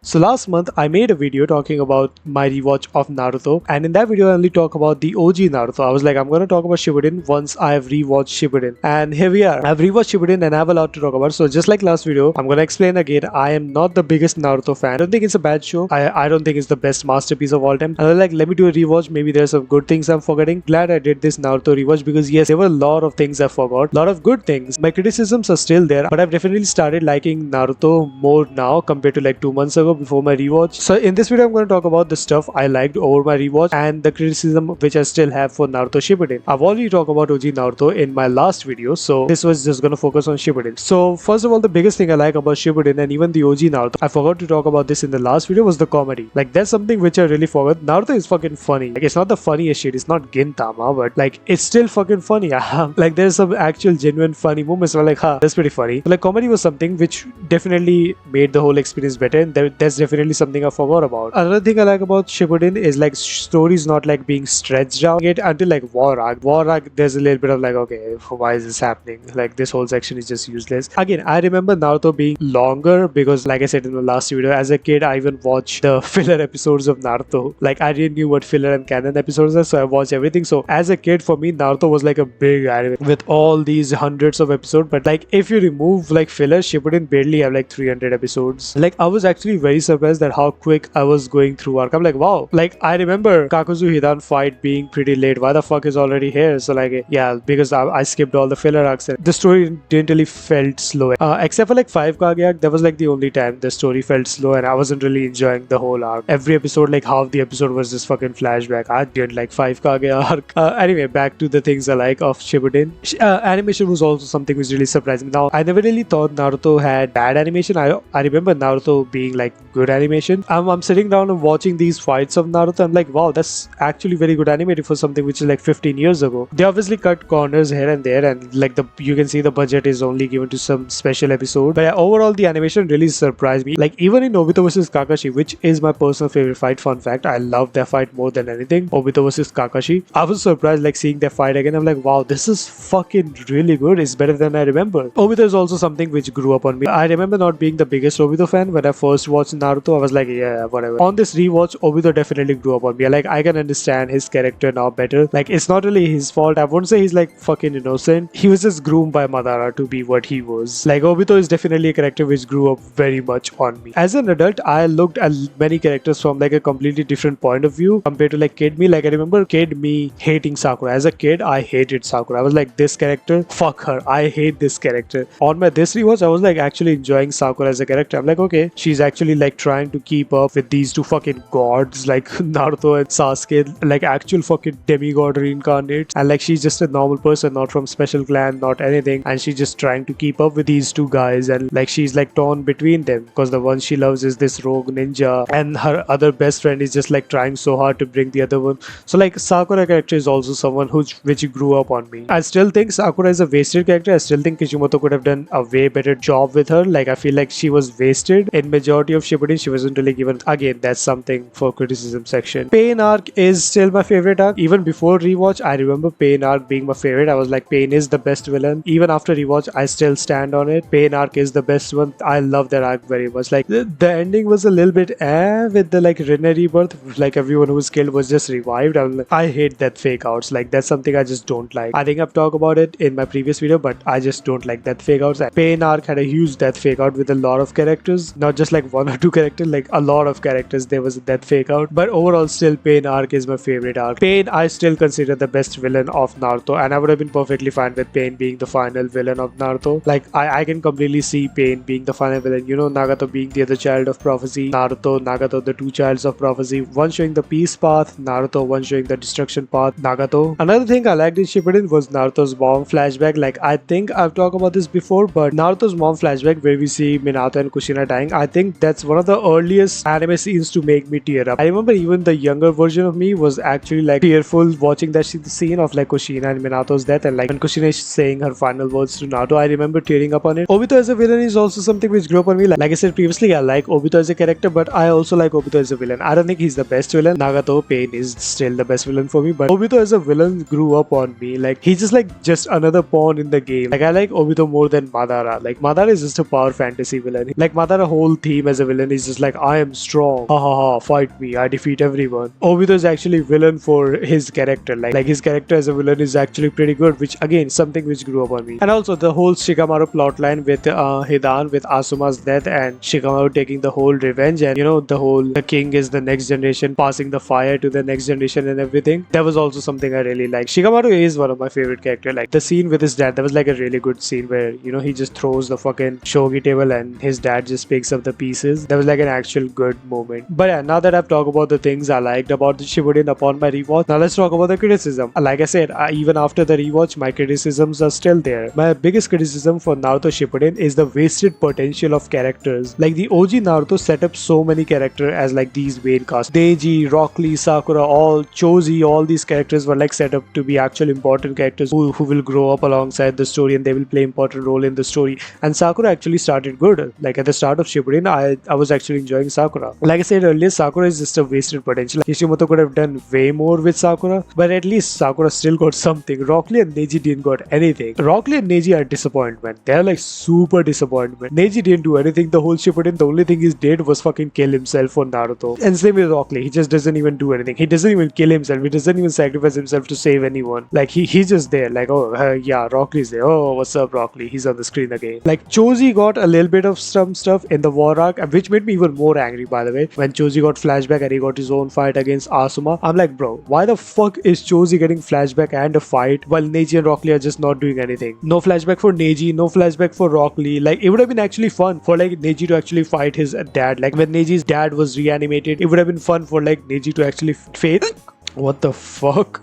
So last month I made a video talking about my rewatch of Naruto, and in that video I only talk about the OG Naruto. I was like, I'm gonna talk about Shippuden once I have rewatched Shippuden, and here we are. I've rewatched Shippuden and I have a lot to talk about. So just like last video, I'm gonna explain again. I am not the biggest Naruto fan. I don't think it's a bad show. I don't think it's the best masterpiece of all time. And I was like, let me do a rewatch. Maybe there's some good things I'm forgetting. Glad I did this Naruto rewatch because yes, there were a lot of things I forgot, a lot of good things. My criticisms are still there, but I've definitely started liking Naruto more now compared to like 2 months ago before my rewatch. So in this video I'm going to talk about the stuff I liked over my rewatch and the criticism which I still have for Naruto Shippuden. I've already talked about OG Naruto in my last video, so this was just going to focus on Shippuden. So first of all, the biggest thing I like about Shippuden and even the OG Naruto, I forgot to talk about this in the last video, was the comedy. Like that's something which I really forgot. Naruto is fucking funny. Like it's not the funniest shit, it's not Gintama, but like it's still fucking funny. Like there's some actual genuine funny moments where like, that's pretty funny. But, like comedy was something which definitely made the whole experience better, and that's definitely something I forgot about. Another thing I like about Shippuden is like stories not like being stretched out it until like War Arc. War Arc, there's a little bit of like, okay, why is this happening? Like this whole section is just useless. Again, I remember Naruto being longer because like I said in the last video, as a kid I even watched the filler episodes of Naruto. Like I didn't knew what filler and canon episodes are, so I watched everything. So as a kid, for me Naruto was like a big anime with all these hundreds of episodes. But like if you remove like filler, Shippuden barely have like 300 episodes. Like I was actually very surprised at how quick I was going through arc. I'm like, wow. Like I remember Kakuzu Hidan fight being pretty late. Why the fuck is already here? So like, yeah, because I skipped all the filler arcs. And the story didn't really felt slow. Except for like 5 Kage arc, that was like the only time the story felt slow, and I wasn't really enjoying the whole arc. Every episode, like half the episode was just fucking flashback. I didn't like 5 Kage arc. Anyway, back to the things I like of Shippuden. Animation was also something which really surprised me. Now, I never really thought Naruto had bad animation. I remember Naruto being like good animation. I'm sitting down and watching these fights of Naruto. I'm like, wow, that's actually very good animated for something which is like 15 years ago. They obviously cut corners here and there, and like you can see the budget is only given to some special episode. But yeah, overall the animation really surprised me. Like even in Obito vs Kakashi, which is my personal favorite fight. Fun fact, I love that fight more than anything. Obito vs Kakashi. I was surprised like seeing that fight again. I'm like, wow, this is fucking really good. It's better than I remember. Obito is also something which grew up on me. I remember not being the biggest Obito fan when I first watched Naruto. I was like, yeah, whatever. On this rewatch, Obito definitely grew up on me. Like I can understand his character now better. Like it's not really his fault. I won't say he's like fucking innocent. He was just groomed by Madara to be what he was. Like Obito is definitely a character which grew up very much on me. As an adult, I looked at many characters from like a completely different point of view compared to like kid me. Like I remember kid me hating Sakura. As a kid, I hated Sakura. I was like, this character, fuck her. I hate this character. On my this rewatch, I was like actually enjoying Sakura as a character. I'm like, okay, she's actually like trying to keep up with these two fucking gods like Naruto and Sasuke, like actual fucking demigod reincarnates, and like she's just a normal person, not from special clan, not anything, and she's just trying to keep up with these two guys, and like she's like torn between them because the one she loves is this rogue ninja, and her other best friend is just like trying so hard to bring the other one. So like Sakura character is also someone which grew up on me. I still think Sakura is a wasted character. I still think Kishimoto could have done a way better job with her. Like I feel like she was wasted in majority of Shippuden. She wasn't really given. Again, that's something for criticism section. Pain arc is still my favorite arc. Even before rewatch, I remember Pain arc being my favorite. I was like, Pain is the best villain. Even after rewatch, I still stand on it. Pain arc is the best one. I love that arc very much. Like the ending was a little bit with the like Rinne rebirth. Like everyone who was killed was just revived. I hate that fake outs. Like that's something I just don't like. I think I've talked about it in my previous video, but I just don't like that fake outs. Pain arc had a huge death fake out with a lot of characters, not just like one or two characters, like a lot of characters. There was a death fake out, but overall still Pain arc is my favorite arc. Pain I still consider the best villain of Naruto, and I would have been perfectly fine with Pain being the final villain of Naruto. Like I can completely see Pain being the final villain. You know, Nagato being the other child of prophecy, Naruto, Nagato the two childs of prophecy, one showing the peace path, Naruto one showing the destruction path, Nagato. Another thing I liked in Shippuden was Naruto's mom flashback. Like I think I've talked about this before, but Naruto's mom flashback where we see Minato and Kushina dying, I think that's one of the earliest anime scenes to make me tear up. I remember even the younger version of me was actually like tearful watching that scene of like Kushina and Minato's death, and like when Kushina is saying her final words to Naruto, I remember tearing up on it. Obito as a villain is also something which grew up on me. Like I said previously, I like Obito as a character, but I also like Obito as a villain. I don't think he's the best villain. Nagato Pain is still the best villain for me, but Obito as a villain grew up on me. Like he's just another pawn in the game. Like I like Obito more than Madara. Like Madara is just a power fantasy villain. Like Madara whole theme as a villain. He's just like, I am strong. Ha ha ha, fight me. I defeat everyone. Obito is actually villain for his character. Like his character as a villain is actually pretty good, which again, something which grew up on me. And also the whole Shikamaru plotline with Hidan, with Asuma's death and Shikamaru taking the whole revenge, and the king is the next generation, passing the fire to the next generation and everything. That was also something I really like. Shikamaru is one of my favorite characters. Like the scene with his dad, that was like a really good scene where he just throws the fucking shogi table and his dad just picks up the pieces. That was like an actual good moment. But yeah, now that I've talked about the things I liked about the Shippuden upon my rewatch, now let's talk about the criticism. Like I said, even after the rewatch, my criticisms are still there. My biggest criticism for Naruto Shippuden is the wasted potential of characters. Like the OG Naruto set up so many characters as like these main cast. Deji, Rock Lee, Sakura, all Choji, all these characters were like set up to be actual important characters who will grow up alongside the story and they will play important role in the story. And Sakura actually started good. Like at the start of Shippuden, I was actually enjoying Sakura. Like I said earlier, Sakura is just a wasted potential. Kishimoto could have done way more with Sakura, but at least Sakura still got something. Rock Lee and Neji didn't got anything. Rock Lee and Neji are disappointment. They're like super disappointment. Neji didn't do anything the whole Shippuden. The only thing he did was fucking kill himself for Naruto. And same with Rock Lee. He just doesn't even do anything. He doesn't even kill himself. He doesn't even sacrifice himself to save anyone. Like he's just there. Like, oh yeah, Rock Lee's there. Oh, what's up, Rock Lee? He's on the screen again. Like Choji got a little bit of some stuff in the war arc, which made me even more angry, by the way. When Choji got flashback and he got his own fight against Asuma, I'm like, bro, why the fuck is Choji getting flashback and a fight while Neji and Rock Lee are just not doing anything? No flashback for Neji, no flashback for Rock Lee. Like it would have been actually fun for like Neji to actually fight his dad. Like when Neji's dad was reanimated, it would have been fun for like Neji to actually face. What the fuck?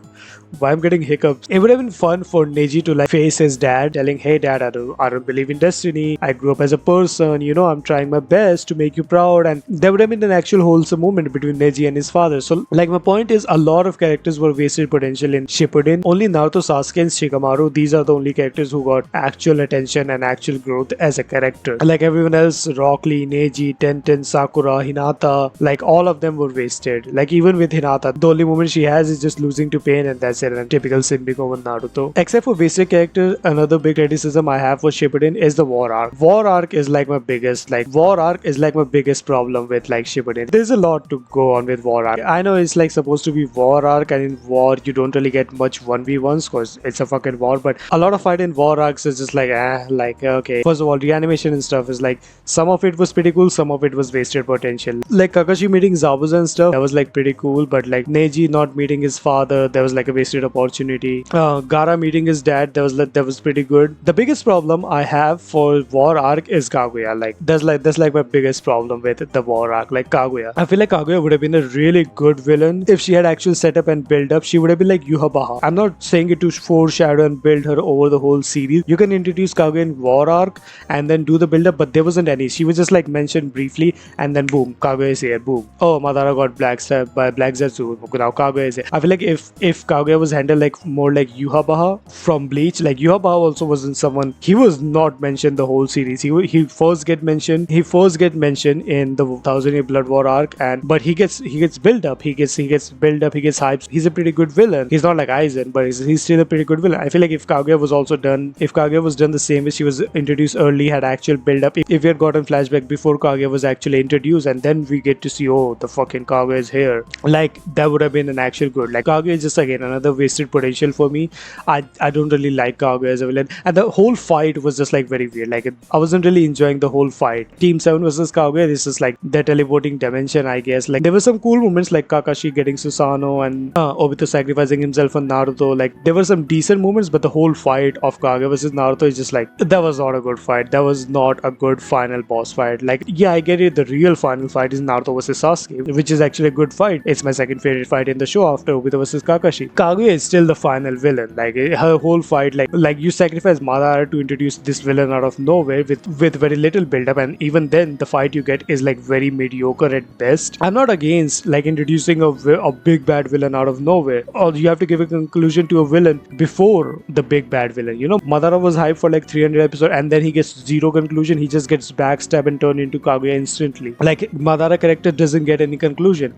Why I'm getting hiccups. It would have been fun for Neji to like face his dad, telling, hey dad, I don't believe in destiny. I grew up as a person, I'm trying my best to make you proud. And there would have been an actual wholesome moment between Neji and his father. So like my point is, a lot of characters were wasted potential in Shippuden. Only Naruto, Sasuke and Shikamaru, these are the only characters who got actual attention and actual growth as a character. Like everyone else, Rock Lee, Neji, Tenten, Sakura, Hinata, like all of them were wasted. Like even with Hinata, the only moment she has is just losing to Pain, and that's it. And typical Shinbiko with Naruto. Except for basic character, another big criticism I have for Shippuden is the war arc. War arc is like my biggest problem with like Shippuden. There's a lot to go on with war arc. I know it's like supposed to be war arc, and in war you don't really get much 1v1s because it's a fucking war, but a lot of fight in war arcs is just like okay. First of all, reanimation and stuff is like, some of it was pretty cool, some of it was wasted potential. Like Kakashi meeting Zabuza and stuff, that was like pretty cool, but like Neji not meeting his father, that was like a wasted opportunity. Gaara meeting his dad, that was pretty good. The biggest problem I have for war arc is Kaguya. Like that's like my biggest problem with the war arc. Like Kaguya, I feel like Kaguya would have been a really good villain if she had actual setup and build up. She would have been like Yuhabaha. I'm not saying it to foreshadow and build her over the whole series. You can introduce Kaguya in war arc and then do the build up, but there wasn't any. She was just like mentioned briefly and then boom, Kaguya is here. Boom. Oh, Madara got black stabbed by Black Zetsu. Now Kaguya is here. I feel like if Kaguya was handled like more like Yuhabaha from Bleach, like Yuhabaha also wasn't someone, he was not mentioned the whole series. He first get mentioned in the 1000-Year Blood War arc, but he gets built up. He gets built up. He gets hyped. He's a pretty good villain. He's not like Aizen, but he's still a pretty good villain. I feel like if Kaguya was done the same way, she was introduced early, had actual build up. If we had gotten flashback before Kaguya was actually introduced, and then we get to see, oh, the fucking Kaguya is here, like that would have been an actual good. Like Kaguya is just again another wasted potential for me. I don't really like Kaguya as a villain, and the whole fight was just like very weird. Like I wasn't really enjoying the whole fight. Team 7 versus Kaguya, this is like the teleporting dimension, I guess. Like there were some cool moments like Kakashi getting Susanoo and Obito sacrificing himself for Naruto. Like there were some decent moments, but the whole fight of Kaguya versus Naruto is just like, that was not a good fight. That was not a good final boss fight. Like yeah, I get it, the real final fight is Naruto versus Sasuke, which is actually a good fight. It's my second favorite fight in the show after Obito versus Kakashi. Kaguya is still the final villain. Like her whole fight, like you sacrifice Madara to introduce this villain out of nowhere with very little build up, and even then the fight you get is like very mediocre at best. I'm not against like introducing a big bad villain out of nowhere, or you have to give a conclusion to a villain before the big bad villain. Madara was hyped for like 300 episodes and then he gets zero conclusion. He just gets backstabbed and turned into Kaguya instantly. Like Madara character doesn't get any conclusion.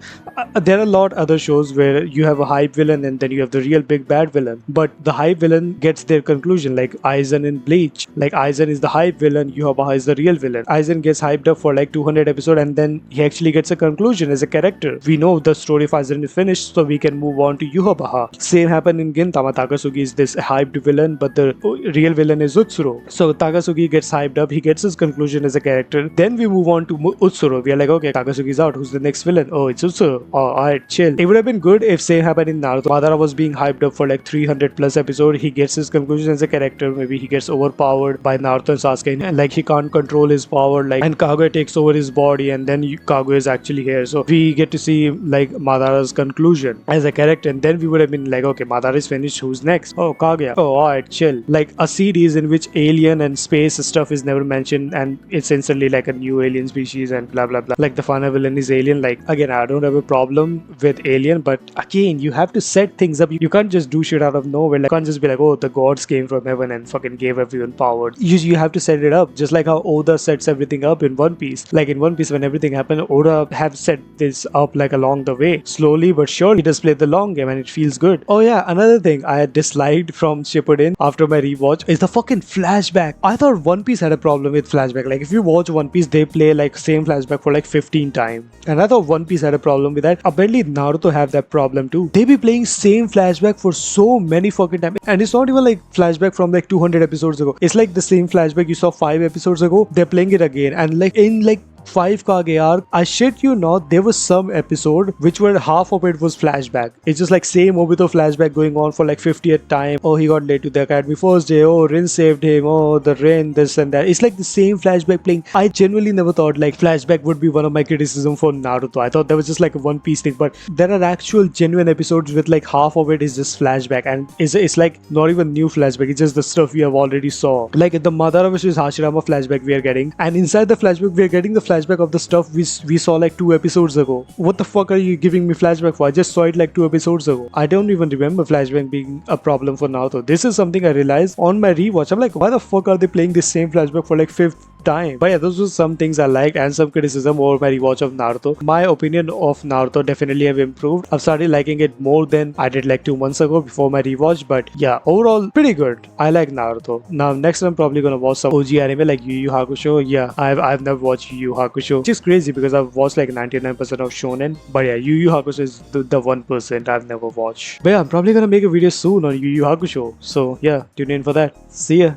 There are a lot other shows where you have a hype villain and then you have the real big bad villain. But the hype villain gets their conclusion, like Aizen in Bleach. Like Aizen is the hype villain, Yuhabaha is the real villain. Aizen gets hyped up for like 200 episodes and then he actually gets a conclusion as a character. We know the story of Aizen is finished, so we can move on to Yuhabaha. Same happened in Gintama. Takasugi is this hyped villain, but the real villain is Utsuro. So Takasugi gets hyped up, he gets his conclusion as a character. Then we move on to Utsuro. We are like, okay, Takasugi's out. Who's the next villain? Oh, it's Utsuro. Oh, alright, chill. It would have been good if same happened in Naruto. Madara was being hyped up for like 300 plus episodes. He gets his conclusion as a character. Maybe he gets overpowered by Naruto and Sasuke, and like he can't control his power. Like, and Kaguya takes over his body, and then Kaguya is actually here. So we get to see like Madara's conclusion as a character, and then we would have been like, okay, Madara is finished. Who's next? Oh, Kaguya. Oh, alright, chill. Like a series in which alien and space stuff is never mentioned, and it's instantly like a new alien species and blah blah blah. Like the final villain is alien. Like again, I don't have a problem with alien, but again, you have to set things up. You can't just do shit out of nowhere. Like, you can't just be like, oh, the gods came from heaven and fucking gave everyone power. You have to set it up, just like how Oda sets everything up in One Piece. Like in One Piece, when everything happened, Oda have set this up like along the way, slowly but surely. He does play the long game, and it feels good. Oh yeah, another thing I had disliked from Shippuden after my rewatch is the fucking flashback. I thought One Piece had a problem with flashback. Like if you watch One Piece, they play like same flashback for like 15 times, and I thought One Piece had a problem with that. Apparently Naruto have that problem too. They be playing same flashback for so many fucking times, and it's not even like flashback from like 200 episodes ago. It's like the same flashback you saw 5 episodes ago. They're playing it again, and like in like 5 Kage arc, I shit you not, there was some episode which were half of it was flashback. It's just like same Obito flashback going on for like 50th time. Oh, he got late to the academy first day. Oh, Rin saved him. Oh, the Rin, this and that. It's like the same flashback playing. I genuinely never thought like flashback would be one of my criticism for Naruto. I thought that was just like a One Piece thing, but there are actual genuine episodes with like half of it is just flashback, and it's like not even new flashback. It's just the stuff we have already saw. Like the Madara vs Hashirama flashback we are getting, and inside the flashback we are getting the flashback of the stuff we saw like 2 episodes ago. What the fuck are you giving me flashback for? I just saw it like 2 episodes ago. I don't even remember flashback being a problem for Naruto. This is something I realized on my rewatch. I'm like, why the fuck are they playing this same flashback for like 5th time? But yeah, those were some things I liked and some criticism over my rewatch of Naruto. My opinion of Naruto definitely have improved. I've started liking it more than I did like 2 months ago before my rewatch, but yeah, overall pretty good. I like Naruto. Now next I'm probably gonna watch some OG anime like Yu Yu Hakusho. Yeah, I've never watched Yu Yu Hakusho, which is crazy because I've watched like 99% of shonen, but yeah, Yu Yu Hakusho is the 1% I've never watched. But yeah, I'm probably gonna make a video soon on Yu Yu Hakusho, so yeah, tune in for that. See ya.